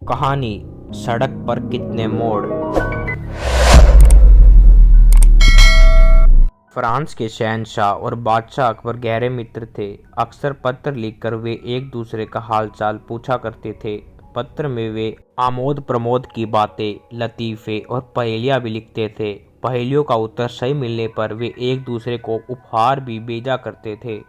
कहानी सड़क पर कितने मोड़। फ्रांस के शहंशाह और बादशाह अकबर गहरे मित्र थे। अक्सर पत्र लिखकर वे एक दूसरे का हालचाल पूछा करते थे। पत्र में वे आमोद प्रमोद की बातें, लतीफ़े और पहेलियां भी लिखते थे। पहेलियों का उत्तर सही मिलने पर वे एक दूसरे को उपहार भी भेजा करते थे।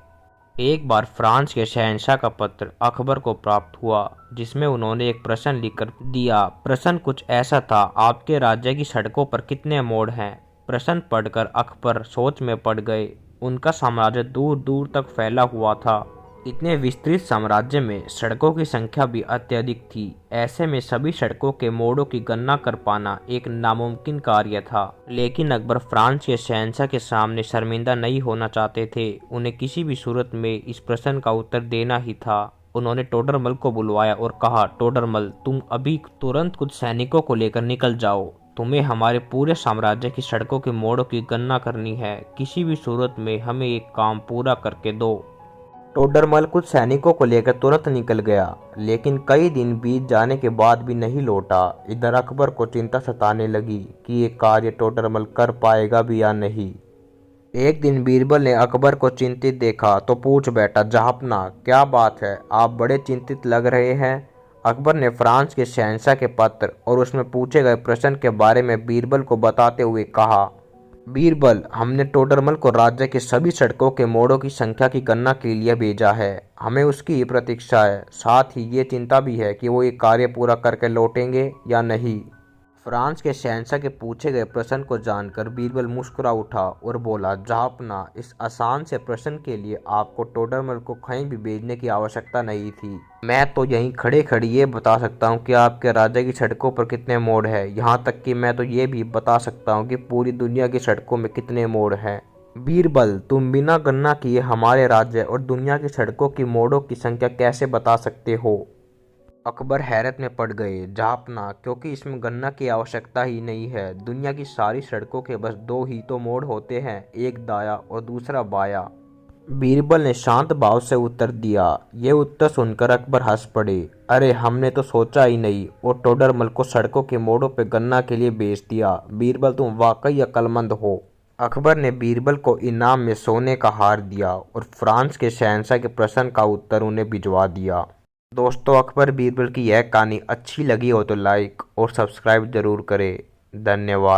एक बार फ्रांस के शहंशाह का पत्र अकबर को प्राप्त हुआ, जिसमें उन्होंने एक प्रश्न लिखकर दिया। प्रश्न कुछ ऐसा था, आपके राज्य की सड़कों पर कितने मोड़ हैं। प्रश्न पढ़कर अकबर सोच में पड़ गए। उनका साम्राज्य दूर दूर तक फैला हुआ था। इतने विस्तृत साम्राज्य में सड़कों की संख्या भी अत्यधिक थी। ऐसे में सभी सड़कों के मोड़ों की गणना कर पाना एक नामुमकिन कार्य था। लेकिन अकबर फ्रांस के शहंशाह के सामने शर्मिंदा नहीं होना चाहते थे। उन्हें किसी भी सूरत में इस प्रश्न का उत्तर देना ही था। उन्होंने टोडरमल को बुलवाया और कहा, टोडरमल, तुम अभी तुरंत कुछ सैनिकों को लेकर निकल जाओ। तुम्हें हमारे पूरे साम्राज्य की सड़कों के मोड़ों की गणना करनी है। किसी भी सूरत में हमें एक काम पूरा करके दो। टोडरमल कुछ सैनिकों को लेकर तुरंत निकल गया, लेकिन कई दिन बीत जाने के बाद भी नहीं लौटा। इधर अकबर को चिंता सताने लगी कि ये कार्य टोडरमल कर पाएगा भी या नहीं। एक दिन बीरबल ने अकबर को चिंतित देखा तो पूछ बैठा, जहाँपना, क्या बात है, आप बड़े चिंतित लग रहे हैं। अकबर ने फ्रांस के शहंशाह के पत्र और उसमें पूछे गए प्रश्न के बारे में बीरबल को बताते हुए कहा, बीरबल, हमने टोडरमल को राज्य के सभी सड़कों के मोड़ों की संख्या की गणना के लिए भेजा है। हमें उसकी ही प्रतीक्षा है। साथ ही ये चिंता भी है कि वो ये कार्य पूरा करके लौटेंगे या नहीं। फ्रांस के शहंशाह के पूछे गए प्रश्न को जानकर बीरबल मुस्कुरा उठा और बोला, जहाँपना, इस आसान से प्रश्न के लिए आपको टोडरमल को कहीं भी भेजने की आवश्यकता नहीं थी। मैं तो यहीं खड़े खड़े ये बता सकता हूँ कि आपके राज्य की सड़कों पर कितने मोड़ हैं। यहाँ तक कि मैं तो ये भी बता सकता हूँ कि पूरी दुनिया की सड़कों में कितने मोड़ हैं। बीरबल, तुम बिना गणना किए हमारे राज्य और दुनिया की सड़कों की मोड़ों की संख्या कैसे बता सकते हो। अकबर हैरत में पड़ गए, जहाँपना, क्योंकि इसमें गणना की आवश्यकता ही नहीं है। दुनिया की सारी सड़कों के बस दो ही तो मोड़ होते हैं, एक दाया और दूसरा बाया। बीरबल ने शांत भाव से उत्तर दिया। ये उत्तर सुनकर अकबर हंस पड़े। अरे, हमने तो सोचा ही नहीं और टोडरमल को सड़कों के मोड़ों पर गणना के लिए भेज दिया। बीरबल, तुम वाकई अक्लमंद हो। अकबर ने बीरबल को इनाम में सोने का हार दिया और फ्रांस के शहंशाह के प्रश्न का उत्तर उन्हें भिजवा दिया। दोस्तों, अकबर बीरबल की यह कहानी अच्छी लगी हो तो लाइक और सब्सक्राइब जरूर करें। धन्यवाद।